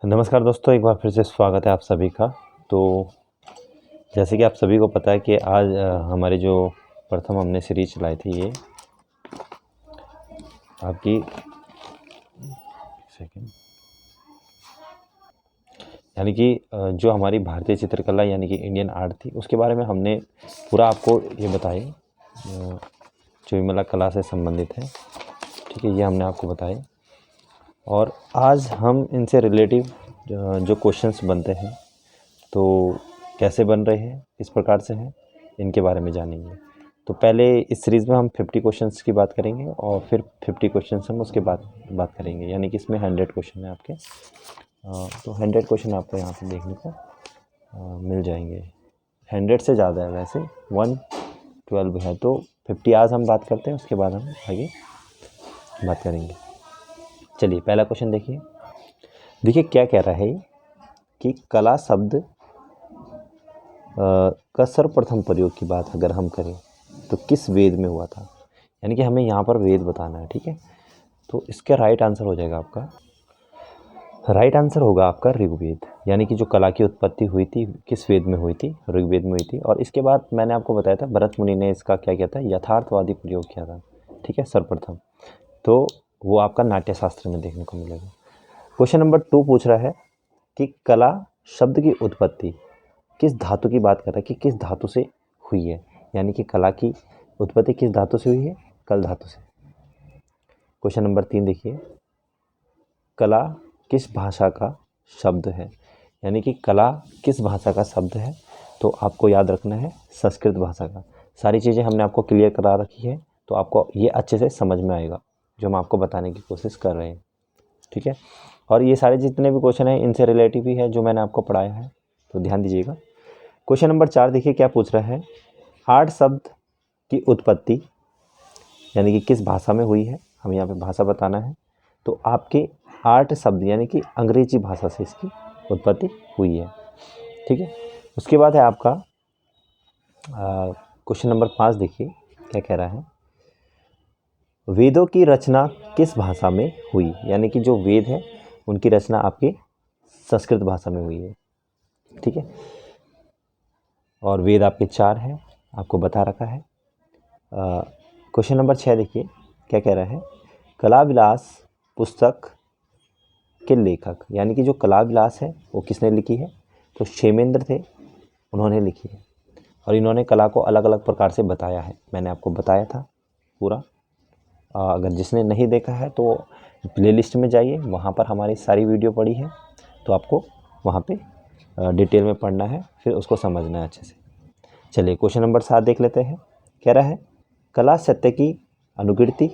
नमस्कार दोस्तों, एक बार फिर से स्वागत है आप सभी का। तो जैसे कि आप सभी को पता है कि आज हमारी जो प्रथम हमने सीरीज चलाई थी ये आपकी सेकंड यानी कि जो हमारी भारतीय चित्रकला यानी कि इंडियन आर्ट थी उसके बारे में हमने पूरा आपको ये बताए जो विमला कला से संबंधित है। ठीक है, ये हमने आपको बताए और आज हम इनसे रिलेटिव जो क्वेश्चंस बनते हैं तो कैसे बन रहे हैं, किस प्रकार से हैं, इनके बारे में जानेंगे। तो पहले इस सीरीज़ में हम 50 क्वेश्चंस की बात करेंगे और फिर 50 क्वेश्चंस हम उसके बाद बात करेंगे, यानी कि इसमें 100 क्वेश्चन है आपके। तो 100 क्वेश्चन आपको यहाँ पे देखने को मिल जाएंगे। 100 से ज़्यादा है वैसे, 112 है, तो 50 आज हम बात करते हैं, उसके बाद हम आगे बात करेंगे। चलिए पहला क्वेश्चन देखिए क्या कह रहा है कि कला शब्द का सर्वप्रथम प्रयोग की बात अगर हम करें तो किस वेद में हुआ था, यानी कि हमें यहाँ पर वेद बताना है। ठीक है, तो इसका राइट आंसर हो जाएगा आपका ऋग्वेद, यानी कि जो कला की उत्पत्ति हुई थी किस वेद में हुई थी, ऋग्वेद में हुई थी। और इसके बाद मैंने आपको बताया था भरत मुनि ने इसका क्या किया था, यथार्थवादी प्रयोग किया था। ठीक है, सर्वप्रथम, तो वो आपका नाट्यशास्त्र में देखने को मिलेगा। क्वेश्चन नंबर 2 पूछ रहा है कि कला शब्द की उत्पत्ति किस धातु की बात कर रहा है, कि किस धातु से हुई है, यानी कि कला की उत्पत्ति किस धातु से हुई है, कल धातु से। क्वेश्चन नंबर 3 देखिए, कला किस भाषा का शब्द है, यानी कि कला किस भाषा का शब्द है, तो आपको याद रखना है संस्कृत भाषा का। सारी चीज़ें हमने आपको क्लियर करा रखी है, तो आपको ये अच्छे से समझ में आएगा जो हम आपको बताने की कोशिश कर रहे हैं। ठीक है, और ये सारे जितने भी क्वेश्चन हैं इनसे रिलेटिव ही है जो मैंने आपको पढ़ाया है, तो ध्यान दीजिएगा। क्वेश्चन नंबर 4 देखिए क्या पूछ रहा है, आर्ट शब्द की उत्पत्ति यानी कि किस भाषा में हुई है, हमें यहाँ पे भाषा बताना है। तो आपके आर्ट शब्द यानी कि अंग्रेजी भाषा से इसकी उत्पत्ति हुई है। ठीक है, उसके बाद है आपका क्वेश्चन नंबर 5 देखिए क्या कह रहा है, वेदों की रचना किस भाषा में हुई, यानी कि जो वेद है उनकी रचना आपकी संस्कृत भाषा में हुई है। ठीक है, और वेद आपके 4 हैं, आपको बता रखा है। क्वेश्चन नंबर 6 देखिए क्या कह रहा है, कला विलास पुस्तक के लेखक, यानी कि जो कला विलास है वो किसने लिखी है, तो क्षेमेंद्र थे, उन्होंने लिखी है। और इन्होंने कला को अलग अलग प्रकार से बताया है, मैंने आपको बताया था पूरा। अगर जिसने नहीं देखा है तो प्लेलिस्ट में जाइए, वहाँ पर हमारी सारी वीडियो पड़ी है, तो आपको वहाँ पे डिटेल में पढ़ना है, फिर उसको समझना है अच्छे से। चलिए क्वेश्चन नंबर 7 देख लेते हैं। कह रहा है, कला सत्य की अनुकृति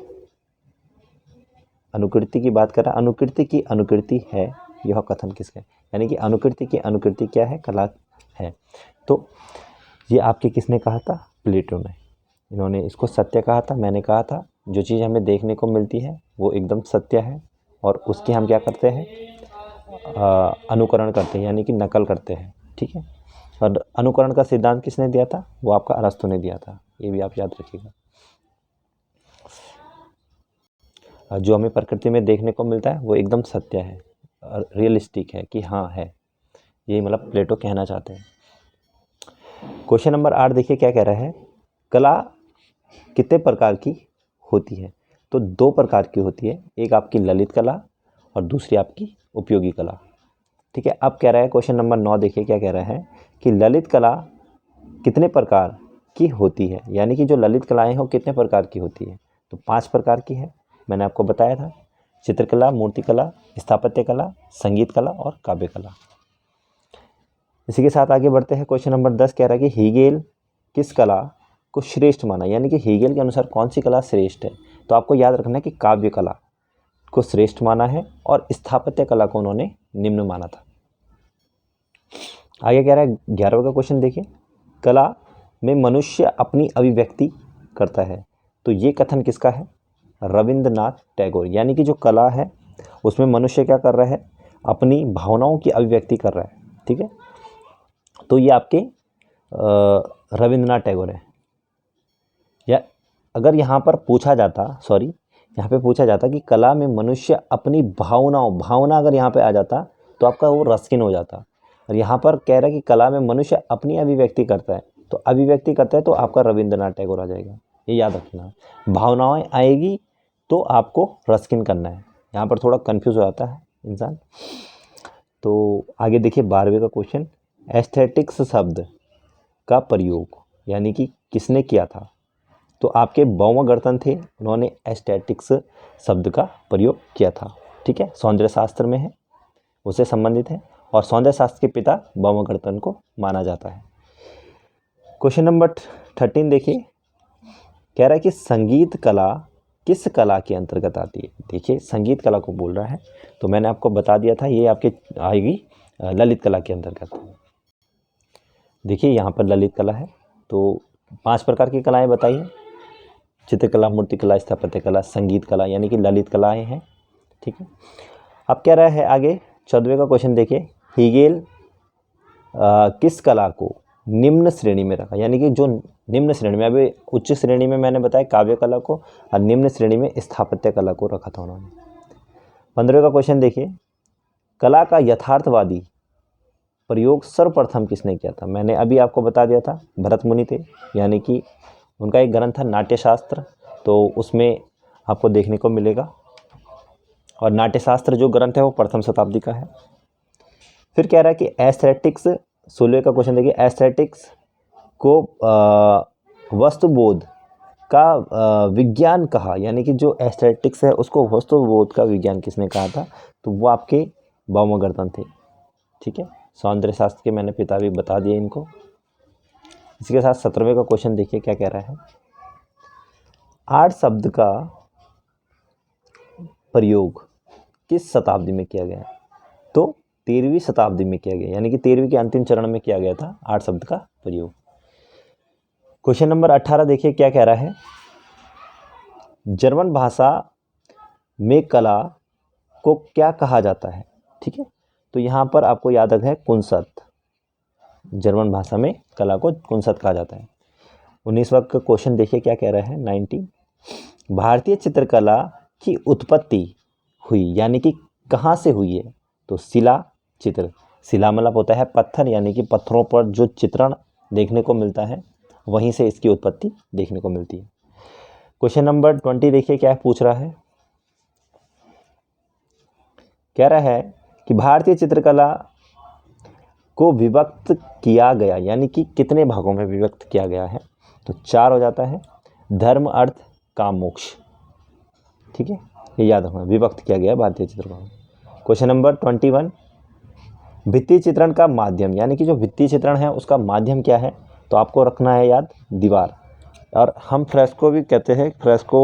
की बात कर रहा है, अनुकृति की अनुकृति है यह कथन किसका है, यानी कि अनुकृति की अनुकृति क्या है, कला है। तो ये आपके किसने कहा था, प्लेटो ने। इन्होंने इसको सत्य कहा था। मैंने कहा था जो चीज़ हमें देखने को मिलती है वो एकदम सत्य है, और उसकी हम क्या करते हैं, अनुकरण करते हैं, यानी कि नकल करते हैं। ठीक है, और अनुकरण का सिद्धांत किसने दिया था, वो आपका अरस्तु ने दिया था, ये भी आप याद रखिएगा। जो हमें प्रकृति में देखने को मिलता है वो एकदम सत्य है, रियलिस्टिक है कि हाँ है, ये मतलब प्लेटो कहना चाहते हैं। क्वेश्चन नंबर 8 देखिए क्या कह रहा है, कला कितने प्रकार की होती है, तो 2 प्रकार की होती है, एक आपकी ललित कला और दूसरी आपकी उपयोगी कला। ठीक है, अब कह रहा है क्वेश्चन नंबर 9 देखिए क्या कह रहा है कि ललित कला कितने प्रकार की होती है, यानी कि जो ललित कलाएं हैं वो कितने प्रकार की होती है, तो 5 प्रकार की है, मैंने आपको बताया था, चित्रकला, मूर्तिकला, स्थापत्य कला, संगीत कला और काव्य कला। इसी के साथ आगे बढ़ते हैं। क्वेश्चन नंबर 10 कह रहा है कि हीगेल किस कला को श्रेष्ठ माना, यानी कि हीगेल के अनुसार कौन सी कला श्रेष्ठ है, तो आपको याद रखना है कि काव्य कला को श्रेष्ठ माना है और स्थापत्य कला को उन्होंने निम्न माना था। आगे कह रहा है 11वां का क्वेश्चन देखिए, कला में मनुष्य अपनी अभिव्यक्ति करता है, तो ये कथन किसका है, रविंद्रनाथ टैगोर, यानी कि जो कला है उसमें मनुष्य क्या कर रहा है, अपनी भावनाओं की अभिव्यक्ति कर रहा है। ठीक है, तो ये आपके रविंद्रनाथ टैगोर है। या अगर यहाँ पर पूछा जाता, यहाँ पे पूछा जाता कि कला में मनुष्य अपनी भावना अगर यहाँ पे आ जाता तो आपका वो रस्किन हो जाता। और यहाँ पर कह रहा है कि कला में मनुष्य अपनी अभिव्यक्ति करता है, तो अभिव्यक्ति करता है तो आपका रविंद्रनाथ टैगोर आ जाएगा, ये याद रखना। भावनाएं आएगी तो आपको रस्किन करना है, यहाँ पर थोड़ा कंफ्यूज हो जाता है इंसान। तो आगे देखिए 12वें का क्वेश्चन, एस्थेटिक्स शब्द का प्रयोग यानी कि किसने किया था? तो आपके बाउमागर्तन थे, उन्होंने एस्थेटिक्स शब्द का प्रयोग किया था। ठीक है, सौंदर्य शास्त्र में है, उससे संबंधित है, और सौंदर्य शास्त्र के पिता बाउमागर्तन को माना जाता है। क्वेश्चन नंबर 13 देखिए, कह रहा है कि संगीत कला किस कला के अंतर्गत आती है? देखिए संगीत कला को बोल रहा है, तो मैंने आपको बता दिया था ये आपके आएगी ललित कला के अंतर्गत। देखिए यहाँ पर ललित कला है, तो 5 प्रकार की कलाएं बताइए, चित्रकला, मूर्तिकला, स्थापत्य कला, संगीत कला, यानी कि ललित कलाएं हैं। ठीक है, अब कह रहा है आगे 14वें का क्वेश्चन देखिए, हीगेल किस कला को निम्न श्रेणी में रखा? यानी कि जो निम्न श्रेणी में, अभी उच्च श्रेणी में मैंने बताया काव्य कला को, और निम्न श्रेणी में स्थापत्य कला को रखा था उन्होंने। 15वें का क्वेश्चन देखिए, कला का यथार्थवादी प्रयोग सर्वप्रथम किसने किया था? मैंने अभी आपको बता दिया था, भरत मुनि थे, यानी कि उनका एक ग्रंथ था नाट्यशास्त्र, तो उसमें आपको देखने को मिलेगा। और नाट्यशास्त्र जो ग्रंथ है वो प्रथम शताब्दी का है। फिर कह रहा है कि एस्थेटिक्स, 16वें का क्वेश्चन देखिए, एस्थेटिक्स को वस्तुबोध का विज्ञान कहा, यानी कि जो एस्थेटिक्स है उसको वस्तुबोध का विज्ञान किसने कहा था? तो वो आपके बाउमागर्तन थे। ठीक है, सौंदर्य शास्त्र के मैंने पिता भी बता दिए इनको। इसके साथ 17वें का क्वेश्चन देखिए क्या कह रहा है, आर्ट शब्द का प्रयोग किस शताब्दी में किया गया? तो 13वीं शताब्दी में किया गया, यानी कि 13वीं के अंतिम चरण में किया गया था आर्ट शब्द का प्रयोग। क्वेश्चन नंबर 18 देखिए क्या कह रहा है, जर्मन भाषा में कला को क्या कहा जाता है? ठीक है, तो यहाँ पर आपको याद रखना है कुंसत, जर्मन भाषा में कला को कुंसत कहा जाता है। 19वां का क्वेश्चन देखिए क्या कह रहा है, 19, भारतीय चित्रकला की उत्पत्ति हुई, यानी कि कहाँ से हुई है? तो शिला चित्र, शिला मतलब होता है पत्थर, यानी कि पत्थरों पर जो चित्रण देखने को मिलता है वहीं से इसकी उत्पत्ति देखने को मिलती है। क्वेश्चन नंबर 20 देखिए क्या पूछ रहा है, कह रहा है कि भारतीय चित्रकला को विभक्त किया गया, यानी कि कितने भागों में विभक्त किया गया है? तो 4 हो जाता है, धर्म, अर्थ, काम, मोक्ष। ठीक है, ये याद रखना, विभक्त किया गया भारतीय चित्रकला। क्वेश्चन नंबर 21, भित्ति चित्रण का माध्यम, यानी कि जो भित्ति चित्रण है उसका माध्यम क्या है? तो आपको रखना है याद, दीवार। और हम फ्रेस्को भी कहते हैं, फ्रेस्को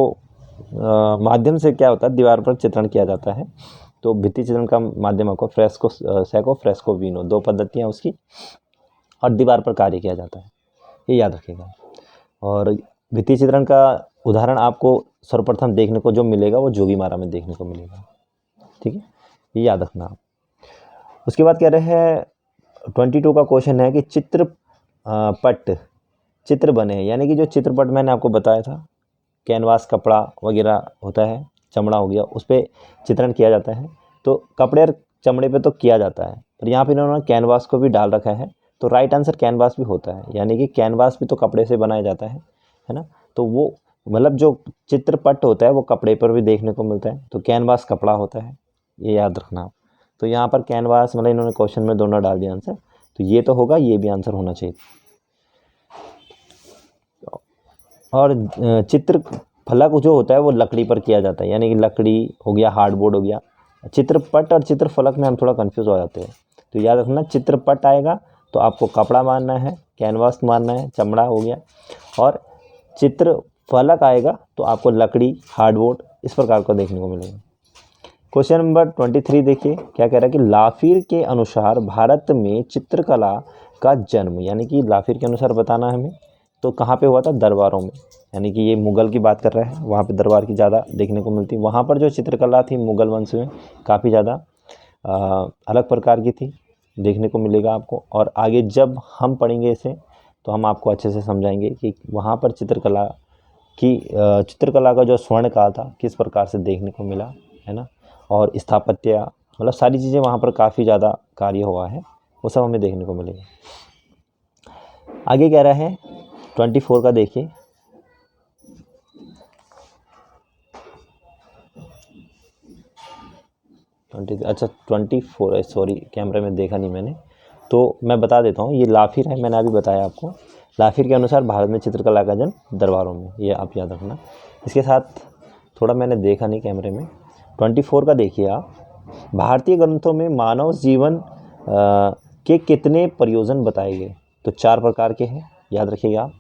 माध्यम से क्या होता है, दीवार पर चित्रण किया जाता है। तो भित्ति चित्रण का माध्यम आपको फ्रेस्को सैको, फ्रेस्को विनो, 2 पद्धतियाँ उसकी, और दीवार पर कार्य किया जाता है, ये याद रखिएगा। और भित्ति चित्रण का उदाहरण आपको सर्वप्रथम देखने को जो मिलेगा वो जोगीमारा में देखने को मिलेगा। ठीक है, ये याद रखना आप। उसके बाद कह रहे हैं 22 का क्वेश्चन है कि चित्रपट चित्र बने हैं, यानी कि जो चित्रपट मैंने आपको बताया था, कैनवास कपड़ा वगैरह होता है, चमड़ा हो गया, उस पर चित्रण किया जाता है। तो कपड़े और चमड़े पे तो किया जाता है, पर यहाँ पे इन्होंने कैनवास को भी डाल रखा है, तो राइट आंसर कैनवास भी होता है, यानी कि कैनवास भी तो कपड़े से बनाया जाता है ना। तो वो मतलब जो चित्रपट होता है वो कपड़े पर भी देखने को मिलता है, तो कैनवास कपड़ा होता है, ये याद रखना आप। तो यहाँ पर कैनवास मतलब इन्होंने क्वेश्चन में दोनों डाल दिया आंसर, तो ये तो होगा, ये भी आंसर होना चाहिए। और चित्र फलक जो होता है वो लकड़ी पर किया जाता है, यानी कि लकड़ी हो गया, हार्डबोर्ड हो गया। चित्रपट और चित्रफलक में हम थोड़ा कंफ्यूज हो जाते हैं, तो याद रखना चित्रपट आएगा तो आपको कपड़ा मानना है, कैनवास मानना है, चमड़ा हो गया, और चित्रफलक आएगा तो आपको लकड़ी, हार्डबोर्ड, इस प्रकार को देखने को मिलेगा। क्वेश्चन नंबर 23 देखिए क्या कह रहा है कि लाफिर के अनुसार भारत में चित्रकला का जन्म, यानी कि लाफिर के अनुसार बताना हमें, तो कहाँ पे हुआ था? दरबारों में, यानी कि ये मुग़ल की बात कर रहा है, वहाँ पे दरबार की ज़्यादा देखने को मिलती, वहाँ पर जो चित्रकला थी मुग़ल वंश में काफ़ी ज़्यादा अलग प्रकार की थी, देखने को मिलेगा आपको। और आगे जब हम पढ़ेंगे इसे तो हम आपको अच्छे से समझाएंगे कि वहाँ पर चित्रकला का जो स्वर्ण काल था किस प्रकार से देखने को मिला, है ना। और स्थापत्य मतलब सारी चीज़ें वहाँ पर काफ़ी ज़्यादा कार्य हुआ है, वो सब हमें देखने को मिलेगा। आगे कह रहा है 24 का देखिए, अच्छा 24 है, सॉरी कैमरे में देखा नहीं मैंने, तो मैं बता देता हूँ। ये लाफिर है, मैंने अभी बताया आपको। लाफिर के अनुसार भारत में चित्रकला का जन्म दरबारों में, ये आप याद रखना। इसके साथ थोड़ा मैंने देखा नहीं कैमरे में, 24 का देखिए आप। भारतीय ग्रंथों में मानव जीवन के कितने प्रयोजन बताए गए? तो 4 प्रकार के हैं, याद रखिएगा आप।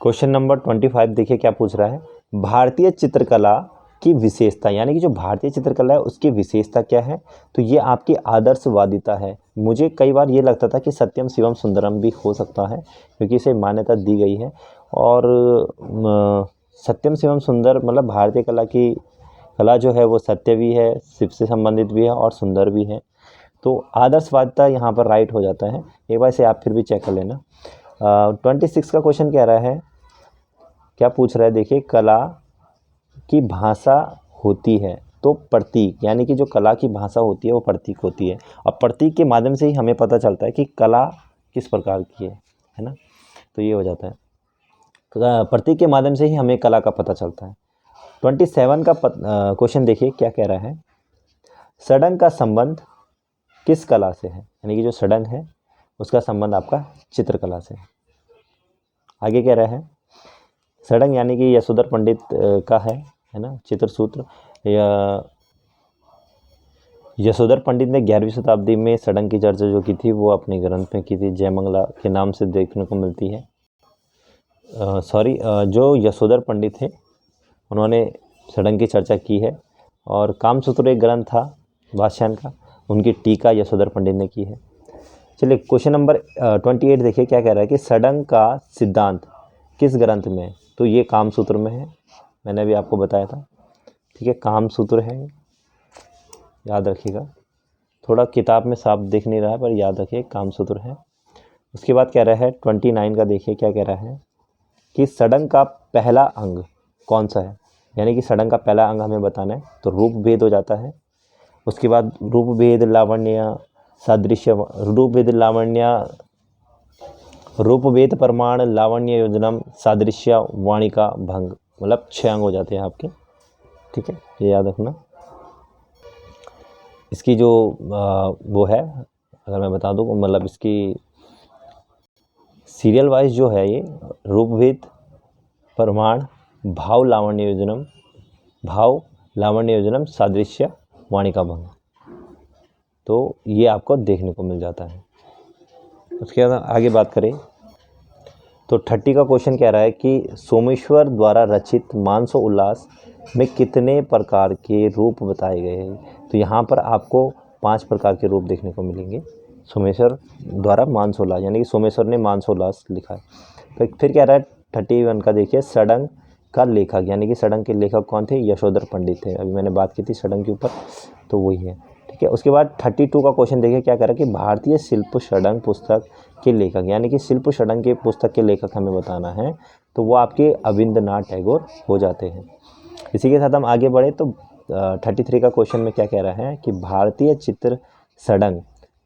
क्वेश्चन नंबर 25 देखिए क्या पूछ रहा है, भारतीय चित्रकला की विशेषता, यानी कि जो भारतीय चित्रकला है उसकी विशेषता क्या है? तो ये आपकी आदर्शवादिता है। मुझे कई बार ये लगता था कि सत्यम शिवम सुंदरम भी हो सकता है, क्योंकि इसे मान्यता दी गई है। और सत्यम शिवम सुंदर मतलब भारतीय कला जो है वो सत्य भी है, शिव से संबंधित भी है और सुंदर भी है। तो आदर्शवादिता यहाँ पर राइट हो जाता है। एक बार इसे आप फिर भी चेक कर लेना। 26 का क्वेश्चन कह रहा है, क्या पूछ रहा है देखिए, कला की भाषा होती है तो प्रतीक, यानी कि जो कला की भाषा होती है वो प्रतीक होती है, और प्रतीक के माध्यम से ही हमें पता चलता है कि कला किस प्रकार की है ना। तो ये हो जाता है, प्रतीक के माध्यम से ही हमें कला का पता चलता है। 27 का क्वेश्चन देखिए क्या कह रहा है, सडंग का संबंध किस कला से है? यानी कि जो सडंग है उसका संबंध आपका चित्रकला से है। आगे कह रहा है, सडंग यानी कि यशोधर पंडित का है ना चित्रसूत्र। यशोधर पंडित ने 11वीं शताब्दी में सडंग की चर्चा जो की थी वो अपने ग्रंथ में की थी, जयमंगला के नाम से देखने को मिलती है। जो यशोधर पंडित थे उन्होंने सडंग की चर्चा की है, और कामसूत्र एक ग्रंथ था भाष्यन का, उनकी टीका यशोधर पंडित ने की है। चलिए क्वेश्चन नंबर 28 देखिए क्या कह रहा है कि सडंग का सिद्धांत किस ग्रंथ में है? तो ये कामसूत्र में है, मैंने अभी आपको बताया था। ठीक है, कामसूत्र है, याद रखिएगा। थोड़ा किताब में साफ दिख नहीं रहा है पर याद रखिए कामसूत्र है। उसके बाद कह रहा है 29 का देखिए क्या कह रहा है कि सडंग का पहला अंग कौन सा है? यानी कि सडंग का पहला अंग हमें बताना है, तो रूप भेद हो जाता है। उसके बाद रूप भेद लावण्य सादृश्य, रूप भेद लावण्य, रूप भेद प्रमाण लावण्य योजनम सादृश्य वाणिका भंग, मतलब 6 अंग हो जाते हैं आपके। ठीक है, ये याद रखना। इसकी जो वो है, अगर मैं बता दूँ मतलब इसकी सीरियल वाइज जो है, ये रूपभेद प्रमाण भाव लावण्य योजनम सादृश्य वाणिका भंग, तो ये आपको देखने को मिल जाता है। उसके बाद आगे बात करें तो 30 का क्वेश्चन कह रहा है कि सोमेश्वर द्वारा रचित मानसो उल्लास में कितने प्रकार के रूप बताए गए हैं? तो यहाँ पर आपको 5 प्रकार के रूप देखने को मिलेंगे। सोमेश्वर द्वारा मानसोल्लास, यानी कि सोमेश्वर ने मानसोल्लास लिखा है। तो फिर कह रहा है 31 का देखिए, सडंग का लेखक, यानी कि सडंग के लेखक कौन थे? यशोधर पंडित थे। अभी मैंने बात की थी सडंग के ऊपर, तो वही है। ठीक है, उसके बाद 32 का क्वेश्चन देखिए क्या कह रहा है कि भारतीय शिल्प सडंग पुस्तक के लेखक, यानी कि शिल्प सडंग के पुस्तक के लेखक हमें बताना है, तो वो आपके अविंद्रनाथ टैगोर हो जाते हैं। इसी के साथ हम आगे बढ़े तो 33 का क्वेश्चन में क्या कह रहा है कि भारतीय चित्र सडंग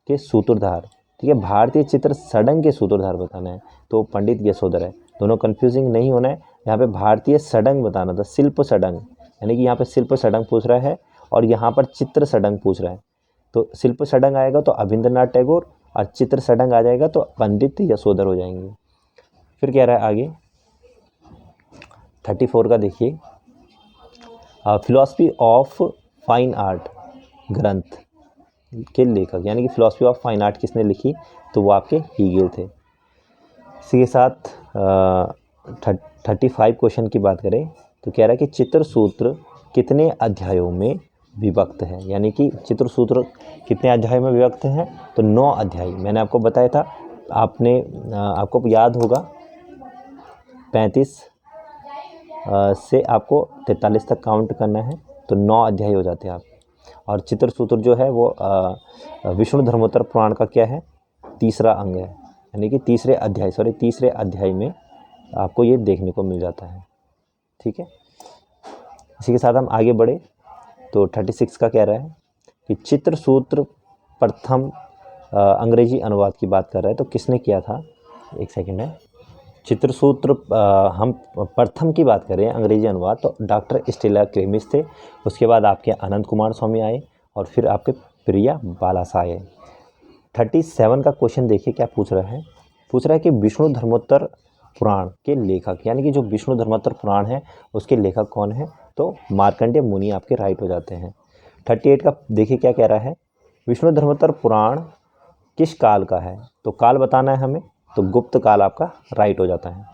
के सूत्रधार। ठीक है, भारतीय चित्र सडंग के सूत्रधार बताना है, तो पंडित यशोधर है। दोनों कंफ्यूजिंग नहीं होना है, यहाँ पे भारतीय सडंग बताना था, शिल्प सडंग, यानी कि यहाँ पे शिल्प सडंग पूछ रहा है और यहाँ पर चित्र सडंग पूछ रहा है। तो शिल्प सडंग आएगा तो अविंद्रनाथ टैगोर, और चित्र सडंग आ जाएगा तो पंडित यशोधर हो जाएंगे। फिर कह रहा है आगे 34 का देखिए, फिलॉसफी ऑफ फाइन आर्ट ग्रंथ के लेखक, यानी कि फिलॉसफी ऑफ फाइन आर्ट किसने लिखी? तो वो आपके हीगेल थे। इसी के साथ 35 क्वेश्चन की बात करें तो कह रहा है कि चित्रसूत्र कितने अध्यायों में विभक्त है? यानी कि चित्रसूत्र कितने अध्याय में विभक्त हैं? तो 9 अध्याय। मैंने आपको बताया था, आपको याद होगा 35 से आपको 43 तक काउंट करना है, तो 9 अध्याय हो जाते हैं आप। और चित्रसूत्र जो है वो विष्णु धर्मोत्तर पुराण का क्या है? तीसरा अंग है, यानी कि तीसरे अध्याय में आपको ये देखने को मिल जाता है। ठीक है, इसी के साथ हम आगे बढ़े तो 36 का कह रहा है कि चित्र सूत्र प्रथम अंग्रेजी अनुवाद की बात कर रहे हैं तो किसने किया था, एक सेकंड है, चित्र सूत्र हम प्रथम की बात करें अंग्रेजी अनुवाद तो डॉक्टर स्टेला क्लेमिस थे। उसके बाद आपके अनंत कुमार स्वामी आए और फिर आपके प्रिया बालासाय आए। 37 का क्वेश्चन देखिए क्या पूछ रहा है, पूछ रहा है कि विष्णु धर्मोत्तर पुराण के लेखक, यानी कि जो विष्णु धर्मोत्तर पुराण है उसके लेखक कौन है, तो मार्कंडेय मुनि आपके राइट हो जाते हैं। 38 का देखिए क्या कह रहा है, विष्णु धर्मोत्तर पुराण किस काल का है, तो काल बताना है हमें, तो गुप्त काल आपका राइट हो जाता है।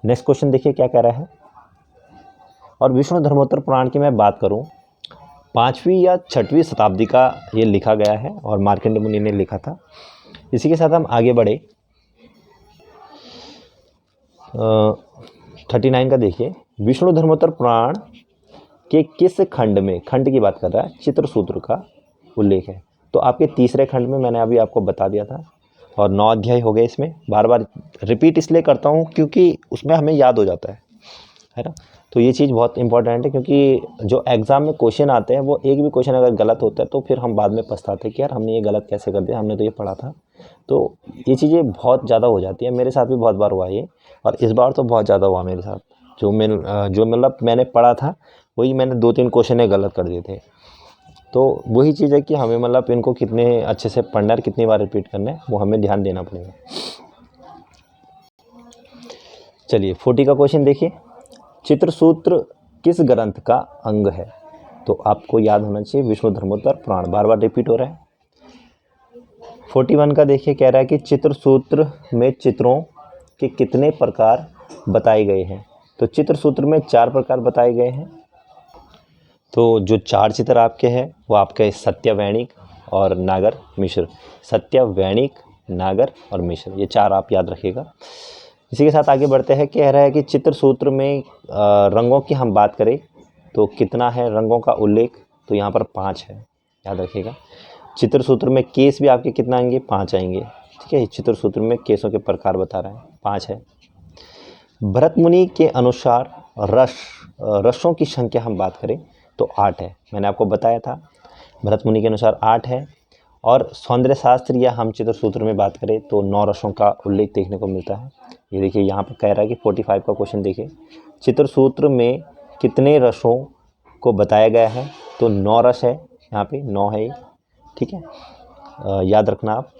नेक्स्ट क्वेश्चन देखिए क्या कह रहा है, और विष्णु धर्मोत्तर पुराण की मैं बात करूं 5वीं या 6वीं शताब्दी का ये लिखा गया है और मार्कंडेय मुनि ने लिखा था। इसी के साथ हम आगे बढ़े। 39 का देखिए, विष्णु धर्मोत्तर पुराण के किस खंड में, खंड की बात कर रहा है, चित्र सूत्र का उल्लेख है, तो आपके तीसरे खंड में मैंने अभी आपको बता दिया था और 9 अध्याय हो गए। इसमें बार बार रिपीट इसलिए करता हूँ क्योंकि उसमें हमें याद हो जाता है ना, तो ये चीज़ बहुत इंपॉर्टेंट है क्योंकि जो एग्ज़ाम में क्वेश्चन आते हैं वो एक भी क्वेश्चन अगर गलत होता है तो फिर हम बाद में पछताते हैं कि यार हमने ये गलत कैसे कर दिया, हमने तो ये पढ़ा था। तो ये चीज़ें बहुत ज़्यादा हो जाती है, मेरे साथ भी बहुत बार हुआ ये, और इस बार तो बहुत ज़्यादा हुआ मेरे साथ। जो मतलब मैंने पढ़ा था वही मैंने 2-3 क्वेश्चन गलत कर दिए थे। तो वही चीज़ है कि हमें मतलब इनको कितने अच्छे से पढ़ना है, कितनी बार रिपीट करना है, वो हमें ध्यान देना पड़ेगा। चलिए 40 का क्वेश्चन देखिए, चित्रसूत्र किस ग्रंथ का अंग है, तो आपको याद होना चाहिए विष्णु धर्मोत्तर पुराण, बार बार रिपीट हो रहा है। 41 का देखिए कह रहा है कि चित्रसूत्र में चित्रों के कितने प्रकार बताए गए हैं, तो चित्रसूत्र में 4 प्रकार बताए गए हैं। तो जो 4 चित्र आपके हैं वो आपके सत्यवैणिक और नागर मिश्र, सत्यवैणिक, नागर और मिश्र, ये 4 आप याद रखिएगा। इसी के साथ आगे बढ़ते हैं। कह रहा है कि चित्र सूत्र में रंगों की हम बात करें तो कितना है रंगों का उल्लेख, तो यहाँ पर 5 है, याद रखिएगा। चित्र सूत्र में केस भी आपके कितना आएंगे, 5 आएंगे, ठीक है। चित्र सूत्र में केसों के प्रकार बता रहा है, 5 है। भरत मुनि के अनुसार रसों की संख्या हम बात करें तो 8 है, मैंने आपको बताया था भरत मुनि के अनुसार 8 है। और सौंदर्य शास्त्र या हम चित्र सूत्र में बात करें तो 9 रसों का उल्लेख देखने को मिलता है। ये देखिए यहाँ पर कह रहा है कि 45 का क्वेश्चन देखिए, चित्र सूत्र में कितने रसों को बताया गया है, तो 9 रस है, यहाँ पे 9 है, ठीक है, याद रखना आप।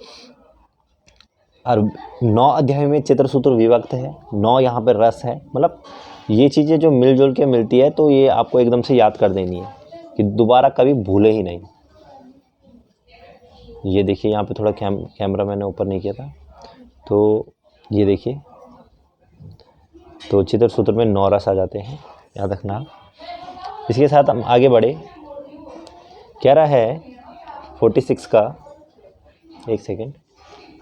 और 9 अध्याय में चित्र सूत्र विभक्त है, 9 यहाँ पर रस है, मतलब ये चीज़ें जो मिलजुल के मिलती है तो ये आपको एकदम से याद कर देनी है कि दोबारा कभी भूले ही नहीं। ये देखिए यहाँ पे थोड़ा कैमरा मैंने ऊपर नहीं किया था, तो ये देखिए, तो चित्र सूत्र में 9 रस आ जाते हैं, याद रखना। इसके साथ हम आगे बढ़े। कह रहा है 46 का, एक सेकेंड,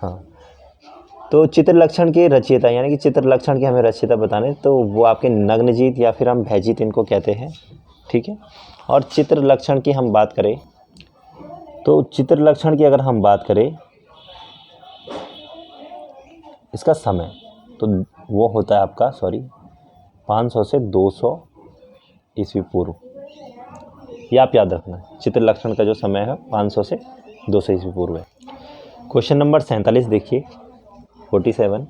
हाँ, तो चित्र लक्षण के रचयिता, यानी कि चित्र लक्षण के हमें रचयिता बताने, तो वो आपके नग्नजीत या फिर हम भयजीत इनको कहते हैं, ठीक है। और चित्र लक्षण की हम बात करें तो चित्र लक्षण की अगर हम बात करें इसका समय, तो वो होता है आपका 500 से 200 ईस्वी पूर्व, ये आप याद रखना। चित्र लक्षण का जो समय है 500 से 200 ईस्वी पूर्व है। क्वेश्चन नंबर 47 देखिए, 47,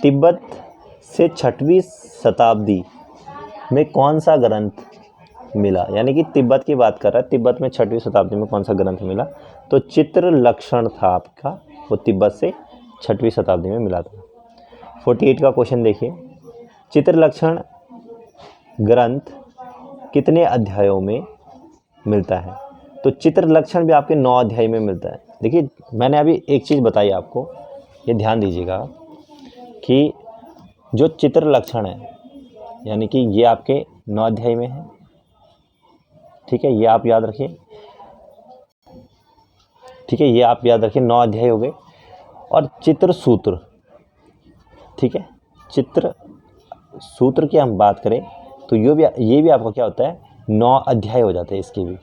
तिब्बत से 6वीं शताब्दी में कौन सा ग्रंथ मिला, यानी कि तिब्बत की बात कर रहा है, तिब्बत में 6वीं शताब्दी में कौन सा ग्रंथ मिला, तो चित्र लक्षण था आपका, वो तिब्बत से 6वीं शताब्दी में मिला था। 48 का क्वेश्चन देखिए, चित्र लक्षण ग्रंथ कितने अध्यायों में मिलता है, तो चित्र लक्षण भी आपके 9 अध्याय में मिलता है। देखिए मैंने अभी एक चीज़ बताई आपको, ये ध्यान दीजिएगा कि जो चित्र लक्षण है यानी कि ये आपके 9 अध्याय में है, ठीक है, ये आप याद रखिए, ठीक है, ये आप याद रखिए, 9 अध्याय हो गए। और चित्र सूत्र, ठीक है, चित्र सूत्र की हम बात करें तो ये भी आपका क्या होता है, 9 अध्याय हो जाते हैं इसके भी,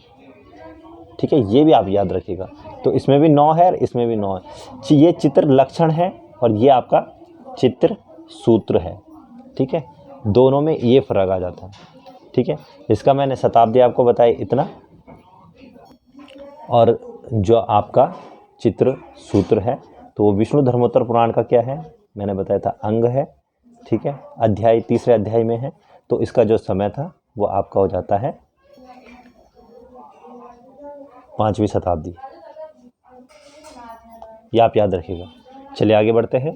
ठीक है, ये भी आप याद रखिएगा। तो इसमें भी 9 है और इसमें भी 9 है, ये चित्र लक्षण है और ये आपका चित्र सूत्र है, ठीक है, दोनों में ये फ़र्क आ जाता है, ठीक है। इसका मैंने शताब्दी आपको बताई इतना। और जो आपका चित्र सूत्र है तो वो विष्णु धर्मोत्तर पुराण का क्या है, मैंने बताया था अंग है, ठीक है, अध्याय तीसरे अध्याय में है। तो इसका जो समय था वो आपका हो जाता है 5वीं शताब्दी, ये आप याद रखिएगा। चलिए आगे बढ़ते हैं।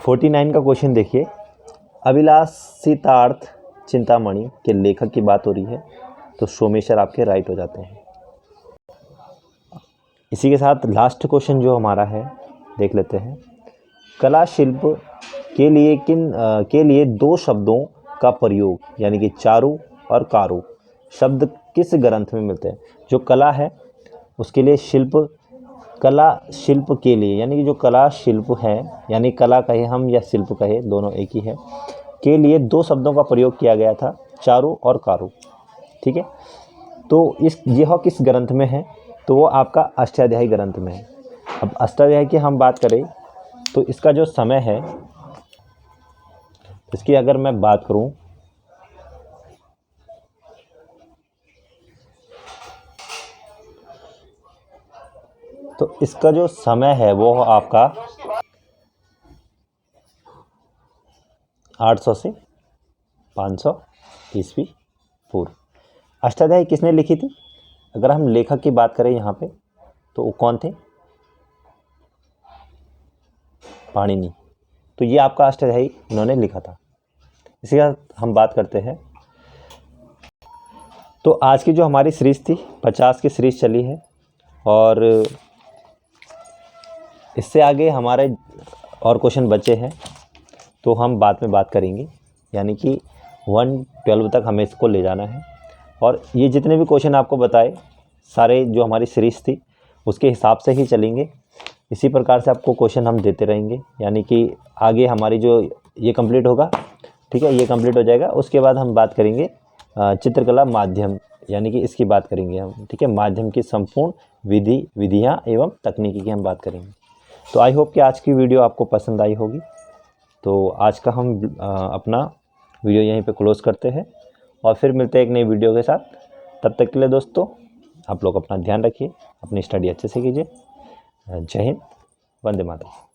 49 का क्वेश्चन देखिए, अभिलाषितार्थ चिंतामणि के लेखक की बात हो रही है, तो सोमेश्वर आपके राइट हो जाते हैं। इसी के साथ लास्ट क्वेश्चन जो हमारा है देख लेते हैं, कला शिल्प के लिए दो शब्दों का प्रयोग, यानी कि चारु और कारु शब्द किस ग्रंथ में मिलते हैं। जो कला है उसके लिए शिल्प, कला शिल्प के लिए, यानी कि जो कला शिल्प है, यानी कला कहे हम या शिल्प कहे दोनों एक ही है, के लिए दो शब्दों का प्रयोग किया गया था, चारु और कारु, ठीक है। तो यह किस ग्रंथ में है, तो वो आपका अष्टाध्यायी ग्रंथ में है। अब अष्टाध्यायी की हम बात करें तो इसका जो समय है, इसकी अगर मैं बात करूं तो इसका जो समय है वो आपका 800 से 500 ईस्वी पूर्व। अष्टाध्यायी किसने लिखी थी, अगर हम लेखक की बात करें यहाँ पे तो वो कौन थे, पाणिनि। तो ये आपका अष्टाध्यायी इन्होंने लिखा था। इसी के साथ हम बात करते हैं, तो आज की जो हमारी सीरीज़ थी 50 की सीरीज़ चली है, और इससे आगे हमारे और क्वेश्चन बचे हैं तो हम बाद में बात करेंगे, यानी कि 112 तक हमें इसको ले जाना है। और ये जितने भी क्वेश्चन आपको बताए सारे जो हमारी सीरीज़ थी उसके हिसाब से ही चलेंगे। इसी प्रकार से आपको क्वेश्चन हम देते रहेंगे, यानी कि आगे हमारी जो ये कंप्लीट होगा, ठीक है, ये कंप्लीट हो जाएगा, उसके बाद हम बात करेंगे चित्रकला माध्यम, यानी कि इसकी बात करेंगे हम, ठीक है, माध्यम की संपूर्ण विधियाँ एवं तकनीकी की हम बात करेंगे। तो आई होप कि आज की वीडियो आपको पसंद आई होगी। तो आज का हम अपना वीडियो यहीं पे क्लोज़ करते हैं और फिर मिलते हैं एक नई वीडियो के साथ। तब तक के लिए दोस्तों आप लोग अपना ध्यान रखिए, अपनी स्टडी अच्छे से कीजिए। जय हिंद, वंदे मातरम।